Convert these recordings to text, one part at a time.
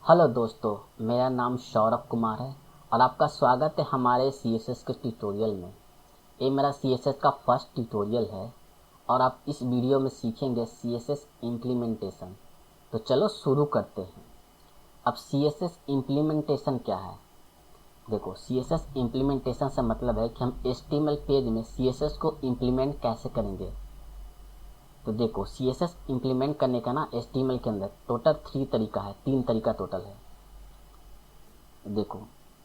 Hello दोस्तों, मेरा नाम सौरभ कुमार है और आपका स्वागत है हमारे CSS के ट्यूटोरियल में। ये मेरा CSS का फर्स्ट ट्यूटोरियल है और आप इस वीडियो में सीखेंगे CSS इम्प्लीमेंटेशन। तो चलो शुरू करते हैं। अब CSS इम्प्लीमेंटेशन क्या है? देखो, CSS इम्प्लीमेंटेशन से मतलब है कि हम HTML पेज में CSS को इम्प्लीमेंट कैसे करेंगे। तो देखो, CSS इम्प्लीमेंट करने का ना HTML के अंदर टोटल 3 तरीका है, 3 तरीका टोटल है। देखो,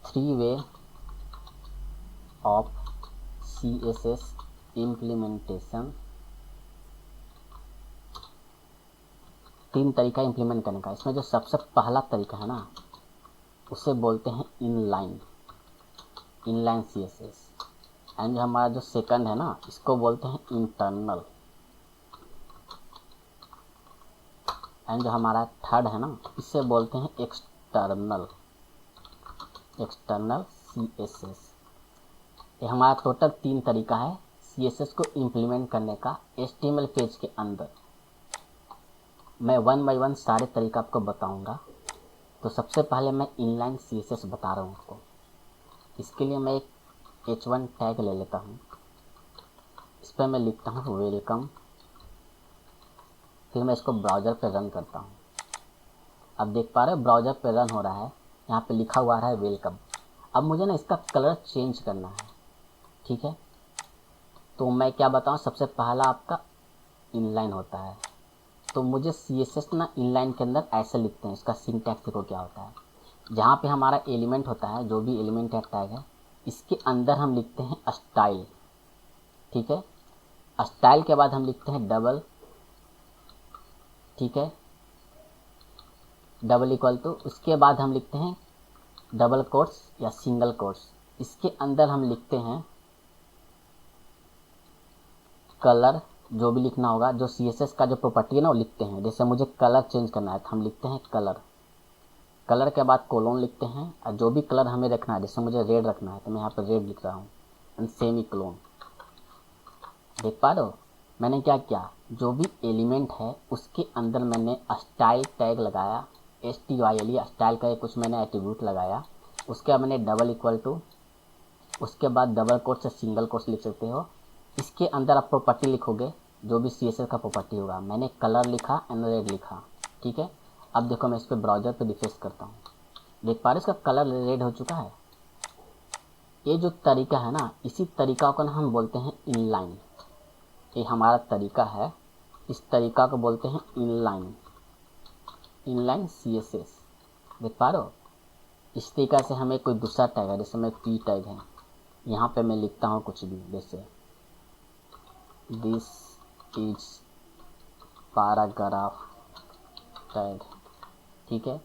3 वे ऑफ CSS इम्प्लीमेंटेशन, 3 तरीका इम्प्लीमेंट करने का। इसमें जो सबसे पहला तरीका है ना, उसे बोलते हैं इनलाइन CSS। एंड जो हमारा जो सेकंड है ना, इसको बोलते हैं इंटरनल। एंड जो हमारा थर्ड है ना, इसे बोलते हैं एक्सटर्नल CSS। ये हमारा टोटल 3 तरीका है CSS को इम्प्लीमेंट करने का HTML पेज के अंदर। मैं 1 बाय 1 सारे तरीका आपको बताऊंगा। तो सबसे पहले मैं इनलाइन CSS बता रहा हूँ आपको। इसके लिए मैं एक H1 टैग ले लेता हूँ। इस पर मैं लिखता हूँ वेलकम। फिर मैं इसको ब्राउज़र पर रन करता हूँ। अब देख पा रहे हो, ब्राउज़र पर रन हो रहा है, यहाँ पे लिखा हुआ है वेलकम। अब मुझे ना इसका कलर चेंज करना है, ठीक है। तो मैं क्या बताऊँ, सबसे पहला आपका इनलाइन होता है। तो मुझे CSS ना इनलाइन के अंदर ऐसे लिखते हैं। इसका सिंटैक्स देखो क्या होता है। जहाँ पे हमारा एलिमेंट होता है, जो भी एलिमेंट या टैग है, इसके अंदर हम लिखते हैं स्टाइल, ठीक है। स्टाइल के बाद हम लिखते हैं डबल, ठीक है, डबल इक्वल टू। उसके बाद हम लिखते हैं डबल कोट्स या सिंगल कोट्स। इसके अंदर हम लिखते हैं कलर, जो भी लिखना होगा, जो CSS का जो प्रॉपर्टी है ना वो लिखते हैं। जैसे मुझे कलर चेंज करना है तो हम लिखते हैं कलर। कलर के बाद कोलोन लिखते हैं, और जो भी कलर हमें रखना है, जैसे मुझे रेड रखना है तो मैं यहाँ पर रेड लिख रहा हूँ, एंड सेमी क्लोन। देख पा रहे हो मैंने क्या किया, जो भी एलिमेंट है उसके अंदर मैंने स्टाइल टैग लगाया, STYLE स्टाइल का कुछ मैंने एट्रीब्यूट लगाया। उसके बाद मैंने डबल इक्वल टू, उसके बाद डबल कोट्स से सिंगल कोट्स लिख सकते हो। इसके अंदर आप प्रॉपर्टी लिखोगे, जो भी CSS का प्रॉपर्टी होगा। मैंने कलर लिखा एंड रेड लिखा, ठीक है। अब देखो, मैं इस पर ब्राउज़र पे रिफ्रेश करता हूँ। देख पा रहे इसका कलर रेड हो चुका है। ये जो तरीका है ना, इसी तरीका को ना हम बोलते हैं इनलाइन। ये हमारा तरीका है, इस तरीका को बोलते हैं इनलाइन CSS। देख पा रहे हो, इस तरीका से हमें कोई दूसरा टैग है, जैसे मैं P टैग है, यहाँ पे मैं लिखता हूँ कुछ भी, जैसे दिस इज पैराग्राफ टैग, ठीक है।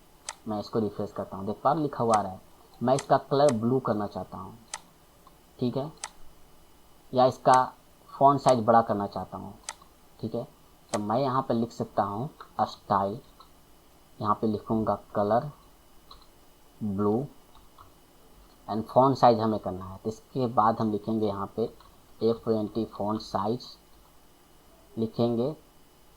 मैं इसको रिफ्रेश करता हूँ, देख पा रहे लिखा हुआ आ रहा है। मैं इसका कलर ब्लू करना चाहता हूँ, ठीक है, या इसका फॉन्ट साइज बड़ा करना चाहता हूँ, ठीक है। तो मैं यहाँ पे लिख सकता हूँ स्टाइल, यहाँ पे लिखूँगा colour blue, and font size हमें करना है। तो इसके बाद हम लिखेंगे यहाँ पे F20 फॉन्ट साइज, लिखेंगे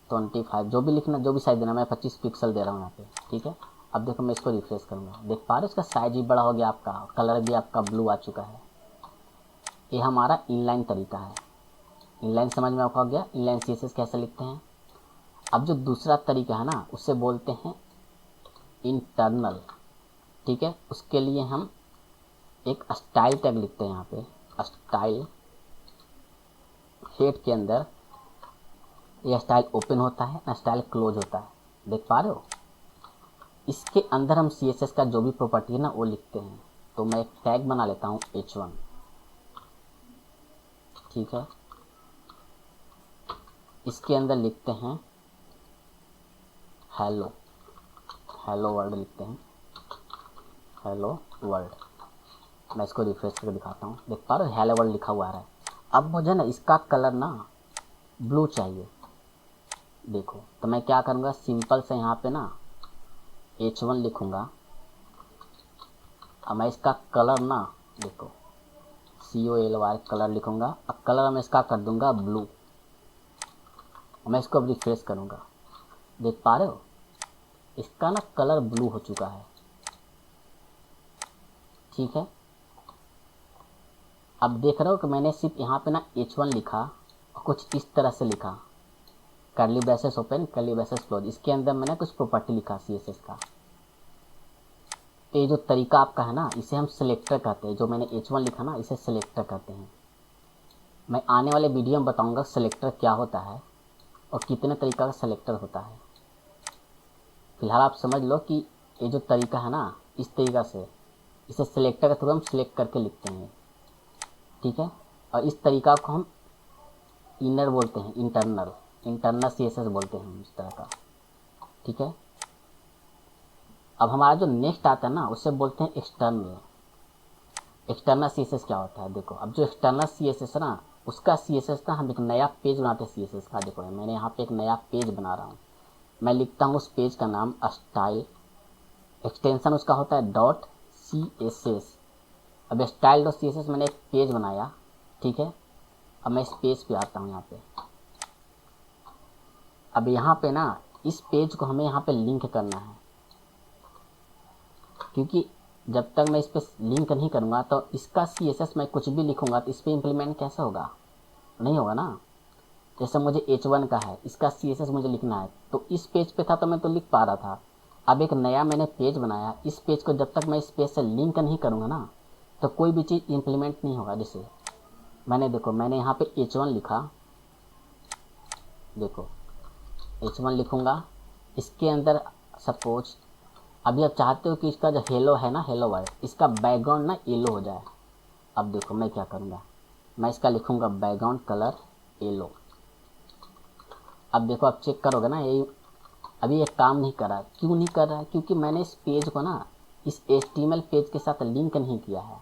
25, जो भी लिखना, जो भी साइज देना, मैं 25 पिक्सल दे रहा हूँ यहाँ पे, ठीक है। अब देखो, मैं इसको रिफ्रेश करूँगा, देख पा रहे इसका साइज भी बड़ा हो गया, आपका कलर भी आपका ब्लू आ चुका है। ये हमारा इनलाइन तरीका है। इनलाइन समझ में आ गया, इनलाइन CSS कैसे लिखते हैं। अब जो दूसरा तरीका है ना, उसे बोलते हैं इंटरनल, ठीक है। उसके लिए हम एक स्टाइल टैग लिखते हैं यहाँ पे, स्टाइल हेड के अंदर ये स्टाइल ओपन होता है ना, स्टाइल क्लोज होता है, देख पा रहे हो। इसके अंदर हम CSS का जो भी प्रॉपर्टी है ना वो लिखते हैं। तो मैं एक टैग बना लेता हूँ H1, ठीक है। इसके अंदर लिखते हैं हेलो वर्ल्ड, लिखते हैं हेलो वर्ल्ड। मैं इसको रिफ्रेश करके दिखाता हूँ, देख पा रहे हो हेलो वर्ल्ड लिखा हुआ है। अब मुझे ना इसका कलर ना ब्लू चाहिए, देखो। तो मैं क्या करूँगा, सिंपल से यहाँ पे ना H1 लिखूँगा। अब मैं इसका कलर ना, देखो COLY कलर लिखूँगा। अब कलर मैं इसका कर दूँगा ब्लू। मैं इसको अब रिफ्रेश करूँगा, देख पा रहे हो इसका ना कलर ब्लू हो चुका है। ठीक है। अब देख रहे हो कि मैंने सिर्फ यहाँ पे ना H1 लिखा और कुछ इस तरह से लिखा, curly braces open curly braces close, इसके अंदर मैंने कुछ प्रॉपर्टी लिखा CSS का। तो ये जो तरीका आपका है ना, इसे हम सिलेक्टर कहते हैं। जो मैंने H1 लिखा ना, इसे सिलेक्टर कहते हैं। मैं आने वाले वीडियो में बताऊंगा सिलेक्टर क्या होता है और कितने तरीका का सिलेक्टर होता है। फिलहाल आप समझ लो कि ये जो तरीका है ना, इस तरीका से इसे सिलेक्टर के थ्रू हम सिलेक्ट करके लिखते हैं, ठीक है। और इस तरीका को हम इनर बोलते हैं, इंटरनल CSS बोलते हैं इस तरह का, ठीक है। अब हमारा जो नेक्स्ट आता है ना, उसे बोलते हैं एक्सटर्नल CSS क्या होता है। देखो, अब जो एक्सटर्नल CSS है ना, उसका CSS ना हम एक नया पेज बनाते हैं CSS का। देखो मैंने यहाँ पे एक नया पेज बना रहा हूँ, मैं लिखता हूँ उस पेज का नाम स्टाइल, एक्सटेंशन उसका होता है .css। अब style.css मैंने एक पेज बनाया, ठीक है। अब मैं इस पेज पे आता हूँ यहाँ पे। अब यहाँ पे ना इस पेज को हमें यहाँ पे लिंक करना है, क्योंकि जब तक मैं इस पे लिंक नहीं करूँगा तो इसका CSS मैं कुछ भी लिखूँगा तो इस पर इम्प्लीमेंट कैसे होगा, नहीं होगा ना। जैसे मुझे H1 का है, इसका CSS मुझे लिखना है, तो इस पेज पे था तो मैं तो लिख पा रहा था। अब एक नया मैंने पेज बनाया, इस पेज को जब तक मैं इस पेज से लिंक नहीं करूँगा ना, तो कोई भी चीज़ इम्प्लीमेंट नहीं होगा। जैसे मैंने यहाँ पे H1 लिखा, देखो H1 लिखूँगा, इसके अंदर सपोज अभी आप चाहते हो कि इसका जो हेलो है ना, हेलो वर्ड, इसका बैकग्राउंड ना येलो हो जाए। अब देखो मैं क्या करूँगा, मैं इसका लिखूँगा बैकग्राउंड कलर येलो। अब देखो आप चेक करोगे ना, ये अभी ये काम नहीं कर रहा है। क्यों नहीं कर रहा है? क्योंकि मैंने इस पेज को ना इस HTML पेज के साथ लिंक नहीं किया है।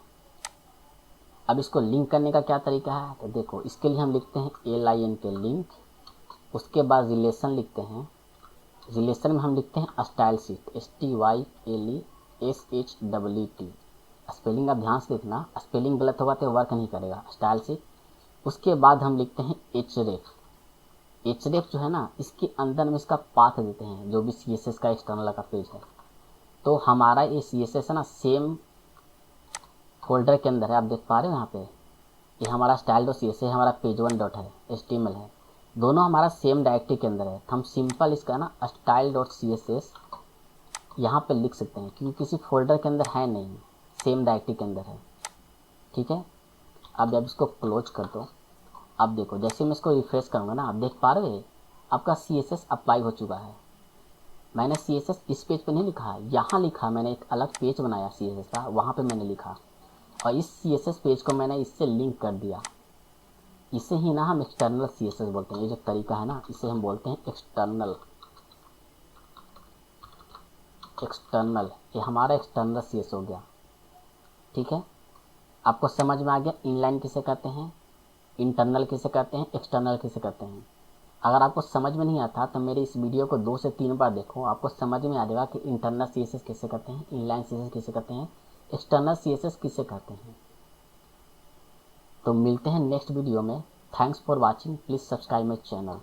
अब इसको लिंक करने का क्या तरीका है, तो देखो इसके लिए हम लिखते हैं LIN के लिंक, उसके बाद रिलेशन लिखते हैं, रिलेशन में हम लिखते हैं स्टाइल शीट, STYLESHEET। स्पेलिंग आप ध्यान से देखना, स्पेलिंग गलत होगा तो वर्क नहीं करेगा, स्टाइल शीट। उसके बाद हम लिखते हैं href जो है ना, इसके अंदर में इसका पाथ देते हैं, जो भी CSS का एक्सटर्नल का पेज है। तो हमारा ये CSS है ना, सेम फोल्डर के अंदर है। आप देख पा रहे हो यहाँ पे, ये हमारा style.css है, हमारा page1 है, HTML है, दोनों हमारा सेम डायरेक्टरी के अंदर है। तो हम सिंपल इसका ना style.css यहाँ पे लिख सकते हैं, क्योंकि किसी फोल्डर के अंदर है नहीं, सेम डायरेक्टरी के अंदर है, ठीक है। अब जब इसको क्लोज कर दो, अब देखो जैसे मैं इसको रिफ्रेश करूँगा ना, आप देख पा रहे हो आपका CSS अप्लाई हो चुका है। मैंने CSS इस पेज पे नहीं लिखा है, यहाँ लिखा, मैंने एक अलग पेज बनाया CSS का, वहाँ पे मैंने लिखा, और इस CSS पेज को मैंने इससे लिंक कर दिया। इसे ही ना हम एक्सटर्नल CSS बोलते हैं। ये जो तरीका है ना, इसे हम बोलते हैं एक्सटर्नल। ये हमारा एक्सटर्नल CSS हो गया, ठीक है। आपको समझ में आ गया इनलाइन किसे कहते हैं, इंटरनल किसे कहते हैं, एक्सटर्नल किसे कहते हैं। अगर आपको समझ में नहीं आता तो मेरे इस वीडियो को 2 से 3 बार देखो, आपको समझ में आ जाएगा कि इंटरनल CSS किसे कहते हैं, इनलाइन CSS किसे कहते हैं, एक्सटर्नल CSS किसे कहते हैं। तो मिलते हैं नेक्स्ट वीडियो में। Thanks for watching, please subscribe my channel.